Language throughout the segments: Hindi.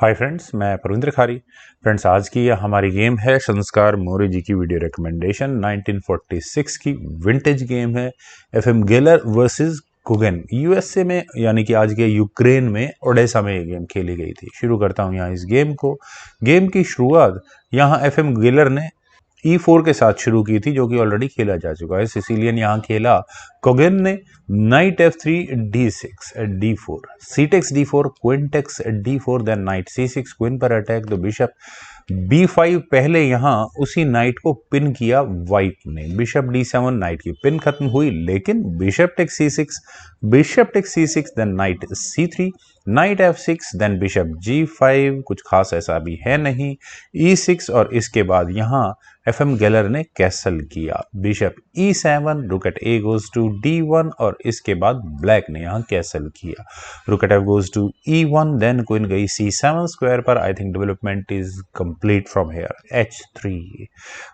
हाय फ्रेंड्स, मैं प्रविंद्र खारी। फ्रेंड्स, आज की हमारी गेम है संस्कार मौर्य जी की वीडियो रिकमेंडेशन। 1946 की विंटेज गेम है। एफएम गेलर वर्सेस कुगेन, यूएसए में, यानी कि आज के यूक्रेन में ओडेसा में ये गेम खेली गई थी। शुरू करता हूँ यहाँ इस गेम को। गेम की शुरुआत यहाँ एफएम गेलर ने E4 के साथ शुरू की थी, जो कि ऑलरेडी खेला जा चुका है। सिसिलियन यहाँ खेला। कोगेन ने knight F3 D6 D4, C takes D4, queen takes D4, then knight C6, queen पर अटैक। तो बिशप B5 पहले यहाँ उसी नाइट को पिन किया वाइट ने। बिशप D7, नाइट की पिन खत्म हुई, लेकिन bishop takes C6, bishop takes C6, then knight C3, knight F6, then bishop G5। कुछ खास ऐसा भी है नहीं। E6 और इसके बाद यहाँ एफएम गेलर ने कैसल किया। बिशप E7, रुक eight A goes to D1 और इसके बाद ब्लैक ने यहाँ कैसल किया। Rook at F goes to E1, then queen गई C7 स्क्वायर पर। I think development is complete from here. H3,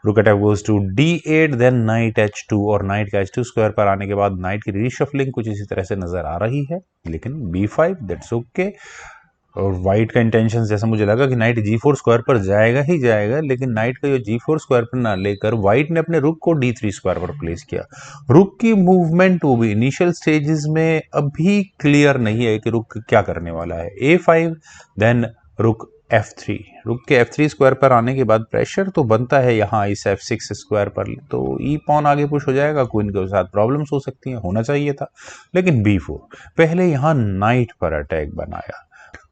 rook at F goes to D8, then knight H2 और नाइट का H2 स्क्वायर पर आने के बाद नाइट की रीशफलिंग कुछ इसी तरह से नजर आ रही है, लेकिन B5 दैट्स ओके। और वाइट का इंटेंशन, जैसा मुझे लगा कि नाइट G4 स्क्वायर पर जाएगा ही जाएगा, लेकिन नाइट का जो G4 स्क्वायर पर ना लेकर वाइट ने अपने रुक को D3 स्क्वायर पर प्लेस किया। रुक की मूवमेंट वो भी इनिशियल स्टेजेस में अभी क्लियर नहीं है कि रुक क्या करने वाला है। A5, देन रुक F3, रुक के F3 स्क्वायर पर आने के बाद प्रेशर तो बनता है यहाँ इस F6 स्क्वायर पर, तो ई पॉन आगे पुश हो जाएगा। क्वीन के साथ प्रॉब्लम्स हो सकती हैं, होना चाहिए था। लेकिन B4 पहले यहाँ नाइट पर अटैक बनाया,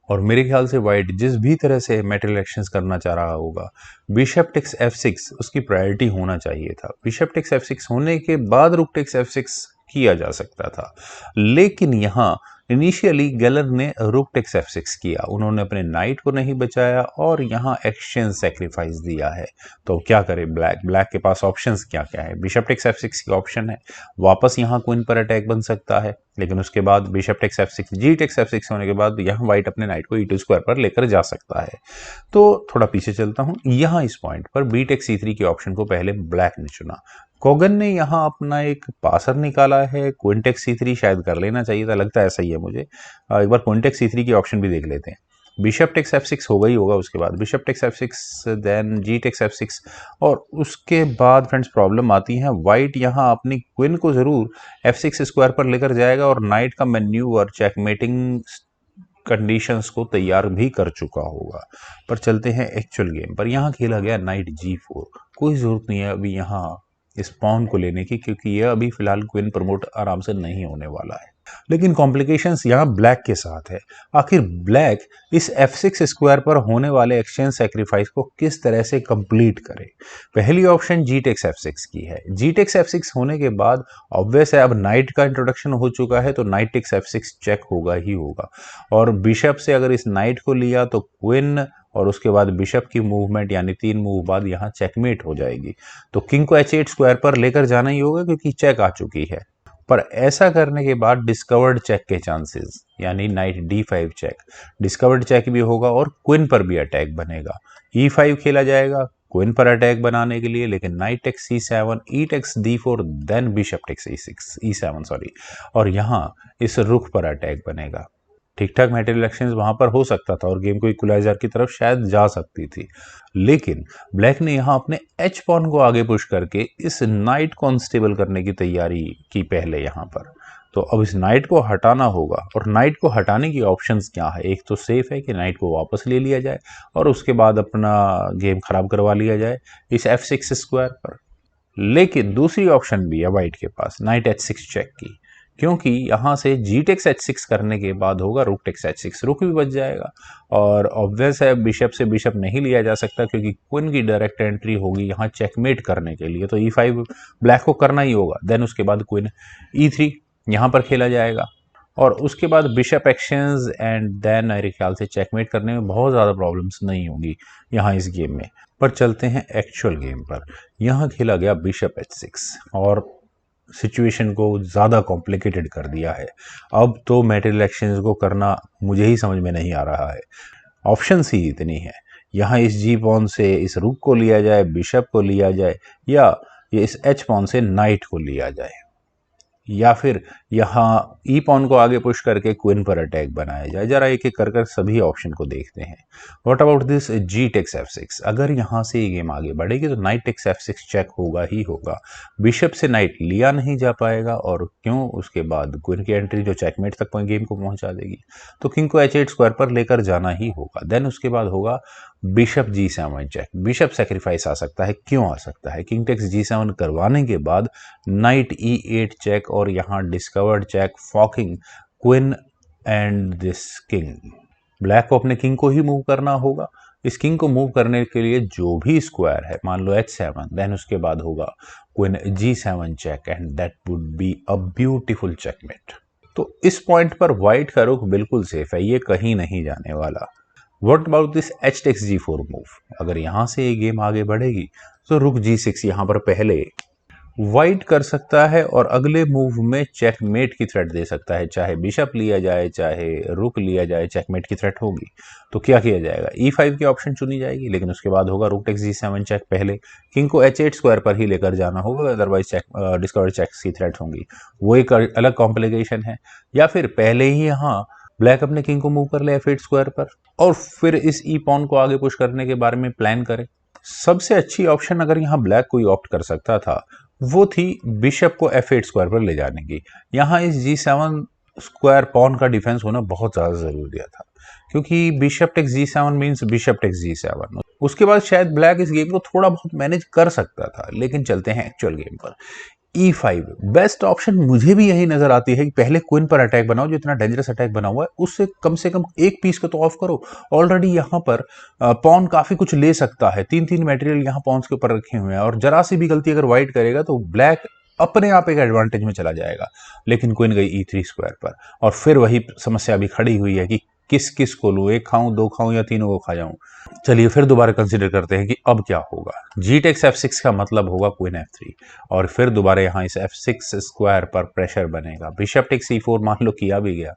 और मेरे ख्याल से वाइट जिस भी तरह से मेटल एक्शंस करना चाह रहा होगा, बिशप टेक्स F6 उसकी प्रायोरिटी होना चाहिए था। बिशप टेक्स F6 होने के बाद रुक टेक्स F6 किया जा सकता था, लेकिन यहाँ इनिशियली गेलर ने रुक टेक्स F6 किया। उन्होंने अपने नाइट को नहीं बचाया और यहाँ एक्सचेंज सेक्रीफाइस दिया है। तो क्या करे ब्लैक? ब्लैक के पास ऑप्शंस क्या क्या है? बिशप टेक्स F6 की ऑप्शन है, वापस यहाँ क्वीन पर अटैक बन सकता है, लेकिन उसके बाद बिशप टेक्स F6, जी टेक्स F6 होने के बाद यहाँ व्हाइट अपने नाइट को E2 स्क्वायर पर लेकर जा सकता है। तो थोड़ा पीछे चलता हूँ। यहाँ इस पॉइंट पर बी टेक्स C3 की ऑप्शन को पहले ब्लैक ने चुना। कोगन ने यहाँ अपना एक पासर निकाला है। क्वीन टेक्स C3 शायद कर लेना चाहिए था, लगता है ऐसा ही है मुझे। एक बार क्वीन टेक्स C3 की ऑप्शन भी देख लेते हैं। बिशप टेक्स F6 होगा ही होगा, उसके बाद बिशप टेक्स F6, देन जी टेक्स F6, और उसके बाद फ्रेंड्स प्रॉब्लम आती है। वाइट यहाँ अपनी क्वीन को जरूर F6 स्क्वायर पर लेकर जाएगा और नाइट का मैन्यूवर चेकमेटिंग कंडीशंस को तैयार भी कर चुका होगा। पर चलते हैं एक्चुअल गेम पर। यहाँ खेला गया नाइट G4। कोई जरूरत नहीं है अभी यहाँ इस पॉन को लेने की, क्योंकि यह अभी फिलहाल क्वीन प्रमोट आराम से नहीं होने वाला है। लेकिन कॉम्प्लिकेशंस यहाँ ब्लैक के साथ है। आखिर ब्लैक इस F6 स्क्वायर पर होने वाले एक्सचेंज सेक्रीफाइस को किस तरह से कंप्लीट करे? पहली ऑप्शन जी टेक्स F6 की है। जी टेक्स F6 होने के बाद ऑब्वियस है, अब नाइट का इंट्रोडक्शन हो चुका है, तो नाइट टेक्स F6 चेक होगा ही होगा। और बिशप से अगर इस नाइट को लिया तो क्वीन, और उसके बाद बिशप की मूवमेंट, यानी 3 मूव बाद यहाँ चेकमेट हो जाएगी। तो किंग को H8 स्क्वायर पर लेकर जाना ही होगा, क्योंकि चेक आ चुकी है। पर ऐसा करने के बाद डिस्कवर्ड चेक के चांसेस, यानी knight D5 check, discovered check भी होगा और क्वीन पर भी अटैक बनेगा। E5 खेला जाएगा क्वीन पर अटैक बनाने के लिए, लेकिन knight takes C7, E takes D4, then bishop takes E7 sorry, और यहाँ इस रुख पर अटैक बनेगा। ठीक ठाक मेटेरियल एक्सचेंज वहां पर हो सकता था और गेम को इक्वलाइजर की तरफ शायद जा सकती थी, लेकिन ब्लैक ने यहां अपने एच पॉन को आगे पुश करके इस नाइट को अनस्टेबल करने की तैयारी की पहले यहां पर। तो अब इस नाइट को हटाना होगा, और नाइट को हटाने की ऑप्शंस क्या है? एक तो सेफ है कि नाइट को वापस ले लिया जाए और उसके बाद अपना गेम खराब करवा लिया जाए इस F6 स्क्वायर पर, लेकिन दूसरी ऑप्शन भी है वाइट के पास, नाइट H6 चेक की, क्योंकि यहां से जी टेक्स H6 करने के बाद होगा रुक टेक्स H6, रुक भी बच जाएगा। और ऑब्वियस है बिशप से बिशप नहीं लिया जा सकता, क्योंकि क्वीन की डायरेक्ट एंट्री होगी यहाँ चेकमेट करने के लिए, तो E5 ब्लैक को करना ही होगा। देन उसके बाद क्वीन E3 यहाँ पर खेला जाएगा, और उसके बाद बिशप एक्सचेंज, एंड देन मेरे ख्याल से चेकमेट करने में बहुत ज़्यादा प्रॉब्लम्स नहीं होगी यहाँ इस गेम में। पर चलते हैं एक्चुअल गेम पर। यहाँ खेला गया बिशप H6 और सिचुएशन को ज़्यादा कॉम्प्लिकेटेड कर दिया है। अब तो मेटेरियल एक्सचेंज को करना मुझे ही समझ में नहीं आ रहा है, ऑप्शंस ही इतनी है। यहाँ इस जी पॉन से इस रुक को लिया जाए, बिशप को लिया जाए, या ये इस एच पॉन से नाइट को लिया जाए। या फिर यहाँ ई पॉन को आगे पुश करके क्वीन पर अटैक बनाया जाए। जरा एक एक कर सभी ऑप्शन को देखते हैं। What about this g takes f6? अगर यहाँ से ये गेम आगे बढ़ेगी तो नाइट टेक्स f6 चेक होगा ही होगा। बिशप से नाइट लिया नहीं जा पाएगा, और क्यों, उसके बाद क्वीन की एंट्री जो चेकमेट तक गेम को पहुंचा देगी। तो किंग को h8 स्क्वायर पर लेकर जाना ही होगा। देन उसके बाद होगा bishop g7 check. Bishop sacrifice आ सकता है, क्यों आ सकता है? किंग टेक्स g7 करवाने के बाद नाइट e8 चेक, और यहाँ discovered check forking queen and this king. Black को अपने किंग को ही मूव करना होगा। इस किंग को मूव करने के लिए जो भी स्क्वायर है, मान लो h7, देन उसके बाद होगा queen g7 check, and that would be a beautiful checkmate. तो इस पॉइंट पर व्हाइट का रुख बिल्कुल सेफ है, ये कहीं नहीं जाने वाला। What about this h takes g4 move? अगर यहां से ये गेम आगे बढ़ेगी तो रुक g6 यहां पर पहले वाइट कर सकता है, और अगले मूव में चेकमेट की थ्रेट दे सकता है। चाहे बिशप लिया जाए, चाहे रुक लिया जाए, चेकमेट की थ्रेट होगी। तो क्या किया जाएगा? e5 की ऑप्शन चुनी जाएगी, लेकिन उसके बाद होगा रुक टेक्स g7 चेक। पहले किंग को h8 स्क्वायर पर ही लेकर जाना होगा, अदरवाइज डिस्कवर चेक्स की थ्रेट होंगी। वो एक अलग कॉम्प्लिकेशन है। या फिर पहले ही यहाँ ब्लैक अपने किंग को मूव कर ले f8 स्क्वायर पर, और फिर इस ई पॉन को आगे पुश करने के बारे में प्लान करे। सबसे अच्छी ऑप्शन अगर यहाँ ब्लैक कोई ऑप्ट कर सकता था, वो थी बिशप को f8 स्क्वायर पर ले जाने की। यहाँ इस g7 स्क्वायर पॉन का डिफेंस होना बहुत ज्यादा जरूरी था, क्योंकि bishop takes g7 means bishop takes g7। उसके बाद शायद ब्लैक इस गेम को थोड़ा बहुत मैनेज कर सकता था। लेकिन चलते हैं एक्चुअल गेम पर। e5 बेस्ट ऑप्शन मुझे भी यही नजर आती है कि पहले क्वीन पर अटैक बनाओ। जो इतना डेंजरस अटैक बना हुआ है उससे कम एक पीस को तो ऑफ करो। ऑलरेडी यहाँ पर पॉन काफी कुछ ले सकता है। 3-3 मटेरियल यहाँ पॉन्स के ऊपर रखे हुए हैं, और जरा सी भी गलती अगर व्हाइट करेगा तो ब्लैक अपने आप एक एडवांटेज में चला जाएगा। लेकिन क्वीन गई e3 स्क्वायर पर, और फिर वही समस्या अभी खड़ी हुई है कि किस किस को लूं, एक खाऊं, दो खाऊं, या तीनों को खा जाऊं। चलिए फिर दोबारा कंसीडर करते हैं कि अब क्या होगा। जी टेक्स f6 का मतलब होगा क्वीन f3, और फिर दोबारा यहाँ इस f6 स्क्वायर पर प्रेशर बनेगा। बिशप टेक्स e4 मान लो किया भी गया,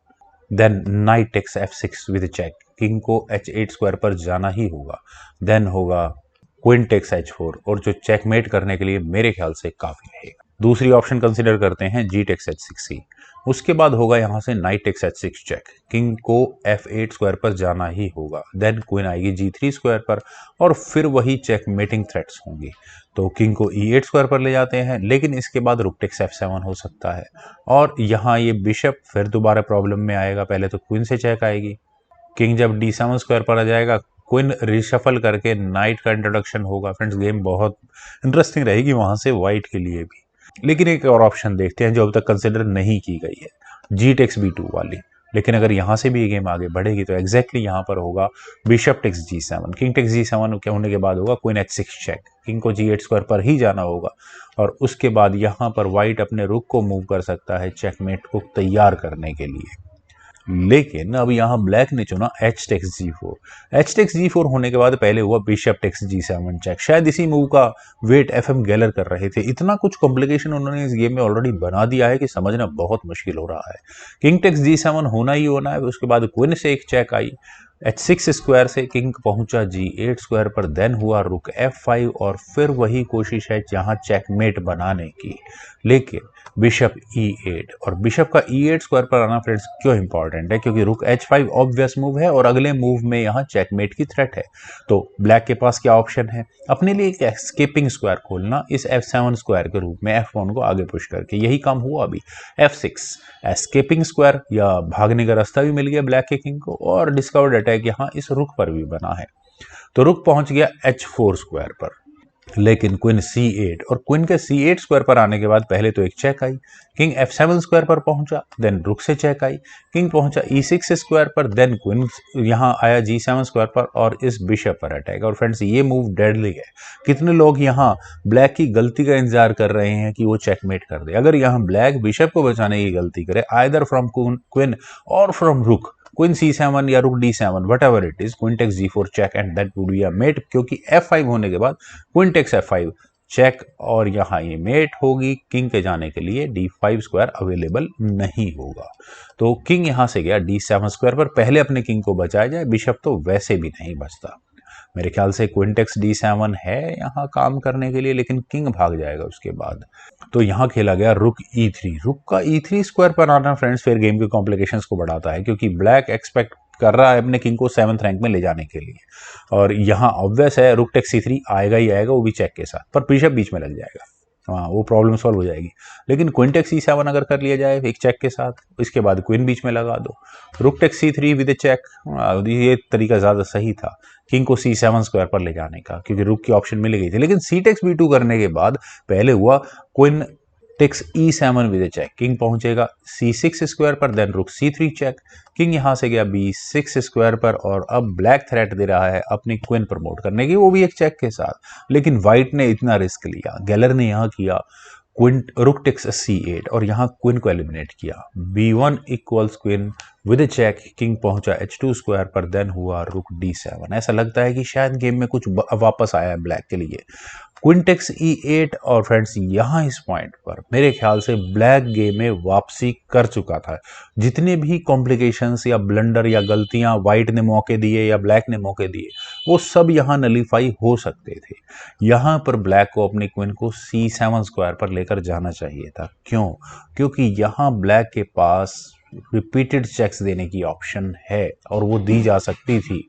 then knight takes f6 with check. King को h8 स्क्वायर पर जाना ही होगा। देन होगा क्वीन टेक्स h4, और जो चेकमेट करने के लिए मेरे ख्याल से काफी रहेगा। दूसरी ऑप्शन कंसीडर करते हैं जी टेक्स h6 की। उसके बाद होगा यहां से knight takes h6 check. King को f8 स्क्वायर पर जाना ही होगा। देन क्वीन आएगी g3 स्क्वायर पर, और फिर वही चेकमेटिंग थ्रेट्स होंगी। तो किंग को e8 स्क्वायर पर ले जाते हैं, लेकिन इसके बाद रुक टेक्स f7 हो सकता है, और यहाँ ये बिशप फिर दोबारा प्रॉब्लम में आएगा। पहले तो क्वीन से चेक आएगी, किंग जब d7 स्क्वायर पर आ जाएगा, क्वीन रिशफल करके नाइट का इंट्रोडक्शन होगा। फ्रेंड्स गेम बहुत इंटरेस्टिंग रहेगी वहां से व्हाइट के लिए भी। लेकिन एक और ऑप्शन देखते हैं जो अब तक कंसिडर नहीं की गई है, जी टेक्स b2 वाली। लेकिन अगर यहां से भी ये गेम आगे बढ़ेगी तो एग्जैक्टली यहां पर होगा bishop takes g7। King takes g7 के होने के बाद होगा क्वीन h6 चेक। किंग को g8 स्क्वायर पर ही जाना होगा, और उसके बाद यहां पर व्हाइट अपने रुक को मूव कर सकता है चेकमेट को तैयार करने के लिए। लेकिन अब यहां ब्लैक ने चुना h takes g4। h takes g4 होने के बाद पहले हुआ बिशप टेक्स g7 चेक। शायद इसी मूव का वेट एफएम गेलर कर रहे थे। इतना कुछ कॉम्प्लिकेशन उन्होंने इस गेम में ऑलरेडी बना दिया है कि समझना बहुत मुश्किल हो रहा है। किंग टेक्स g7 होना ही होना है। उसके बाद क्वीन से एक चेक आई, h6 स्क्वायर से किंग पहुंचा g8 स्क्वायर पर, देन हुआ रुक f5, और फिर वही कोशिश है जहां चेकमेट बनाने की। लेकिन बिशप e8, और बिशप का e8 स्क्वायर पर आना फ्रेंड्स क्यों इंपॉर्टेंट है? क्योंकि रुक h5 ऑब्वियस मूव है, और अगले मूव में यहाँ चेकमेट की थ्रेट है। तो ब्लैक के पास क्या ऑप्शन है? अपने लिए एक एस्केपिंग स्क्वायर खोलना इस f7 स्क्वायर के रूप में f1 को आगे पुश करके। यही काम हुआ अभी। f6 एस्केपिंग स्क्वायर, या भागने का रास्ता भी मिल गया ब्लैक के किंग को, और डिस्कवर्ड अटैक यहाँ इस रुक पर भी बना है। तो रुक पहुंच गया h4 स्क्वायर पर, लेकिन क्वीन c8, और क्वीन के c8 स्क्वायर पर आने के बाद पहले तो एक check I, king f7 square पर पहुंचा, देन रुक से चेक आई, किंग पहुंचा e6 स्क्वायर पर, देन क्वीन यहां आया g7 स्क्वायर पर, और इस बिशप पर अटैक। और फ्रेंड्स ये मूव डेडली है। कितने लोग यहां ब्लैक की गलती का इंतजार कर रहे हैं कि वो चेकमेट कर दे। अगर यहां ब्लैक बिशप को बचाने की गलती करे, आइदर फ्रॉम क्वीन और फ्रॉम रुक, क्वीन c7 या rook d7, whatever it is, queen takes g4 check, and that would be a mate. क्योंकि f5 होने के बाद क्वीन टेक्स f5 चेक, और यहाँ ये मेट होगी। किंग के जाने के लिए d5 स्क्वायर अवेलेबल नहीं होगा। तो किंग यहाँ से गया d7 स्क्वायर पर। पहले अपने किंग को बचाया जाए, बिशप तो वैसे भी नहीं बचता। मेरे ख्याल से क्वीन टेक्स D7 है यहाँ काम करने के लिए, लेकिन किंग भाग जाएगा उसके बाद। तो यहाँ खेला गया रुक E3। रुक का E3 स्क्वायर पर आना फ्रेंड्स फिर गेम के कॉम्प्लिकेशंस को बढ़ाता है, क्योंकि ब्लैक एक्सपेक्ट कर रहा है अपने किंग को 7th रैंक में ले जाने के लिए, और यहाँ ऑब्वियस है रुक टेक्स C3 आएगा ही आएगा, वो भी चेक के साथ, पर बिशप बीच में लग जाएगा। हाँ, वो प्रॉब्लम सॉल्व हो जाएगी। लेकिन क्वीन टेक्स C7 अगर कर लिया जाए एक चेक के साथ, इसके बाद क्वीन बीच में लगा दो, rook takes C3 with a check, ये तरीका ज़्यादा सही था किंग को C7 स्क्वायर पर ले जाने का, क्योंकि रुक की ऑप्शन मिल गई थी। लेकिन C टेक्स B2 करने के बाद पहले हुआ queen takes E7 with a check, king पहुंचेगा C6 स्क्वायर पर, देन रुक C3 चेक, किंग यहां से गया B6 स्क्वायर पर, और अब ब्लैक थ्रेट दे रहा है अपनी क्वीन प्रमोट करने की, वो भी एक चेक के साथ। लेकिन व्हाइट ने इतना रिस्क लिया, गेलर ने यहां किया क्वीन रुक टेक्स C8 और यहाँ क्वीन को एलिमिनेट किया। B1 equals queen with a check, king पहुंचा H2 स्क्वायर पर, देन हुआ रुक D7। ऐसा लगता है कि शायद गेम में कुछ वापस आया है ब्लैक के लिए। क्वीन टेक्स E8 और फ्रेंड्स यहाँ इस पॉइंट पर मेरे ख्याल से ब्लैक गेम में वापसी कर चुका था। जितने भी कॉम्प्लिकेशंस या ब्लंडर या गलतियां व्हाइट ने मौके दिए या ब्लैक ने मौके दिए, वो सब यहाँ नलीफाई हो सकते थे। यहाँ पर ब्लैक को अपनी क्वीन को C7 स्क्वायर पर लेकर जाना चाहिए था। क्यों? क्योंकि यहाँ ब्लैक के पास रिपीटेड चेक्स देने की ऑप्शन है और वो दी जा सकती थी,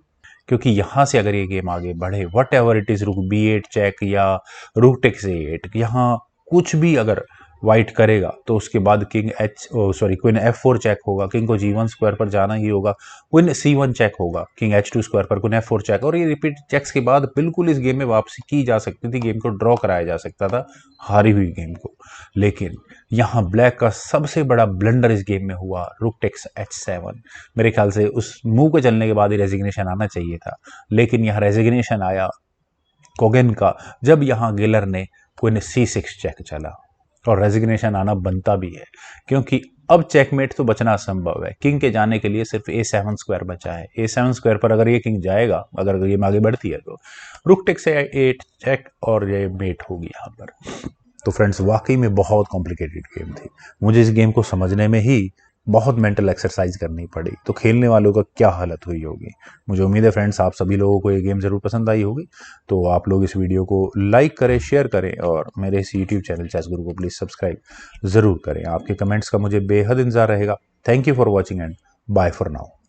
क्योंकि यहाँ से अगर ये गेम आगे बढ़े, वट एवर इट इज, रुक B8 चेक या रुक टेक्स A8, यहाँ कुछ भी अगर व्हाइट करेगा तो उसके बाद किंग क्वीन F4 चेक होगा, किंग को G1 स्क्वायर पर जाना ही होगा, क्वीन C1 चेक होगा, किंग H2 स्क्वायर पर, क्वीन F4 चेक, और ये रिपीट चेक्स के बाद बिल्कुल इस गेम में वापसी की जा सकती थी, गेम को ड्रॉ कराया जा सकता था हारी हुई गेम को। लेकिन यहाँ ब्लैक का सबसे बड़ा ब्लंडर इस गेम में हुआ रुक टेक्स H7। मेरे ख्याल से उस मूव के चलने के बाद ही रेजिग्नेशन आना चाहिए था, लेकिन यहाँ रेजिग्नेशन आया कोगेन का जब यहाँ गेलर ने क्वीन C6 चेक चला, और रेजिग्नेशन आना बनता भी है, क्योंकि अब चेकमेट तो बचना असंभव है। किंग के जाने के लिए सिर्फ A7 स्क्वायर बचा है। A7 स्क्वायर पर अगर ये किंग जाएगा, अगर गेम आगे बढ़ती है, तो रुक टेक्स A8 चेक और ये मेट होगी यहाँ पर। तो फ्रेंड्स वाकई में बहुत कॉम्प्लिकेटेड गेम थी। मुझे इस गेम को समझने में ही बहुत मेंटल एक्सरसाइज करनी पड़ी, तो खेलने वालों का क्या हालत हुई होगी। मुझे उम्मीद है फ्रेंड्स आप सभी लोगों को ये गेम ज़रूर पसंद आई होगी। तो आप लोग इस वीडियो को लाइक करें, शेयर करें, और मेरे इस यूट्यूब चैनल चेस गुरु को प्लीज़ सब्सक्राइब ज़रूर करें। आपके कमेंट्स का मुझे बेहद इंतजार रहेगा। Thank you for watching and bye for now.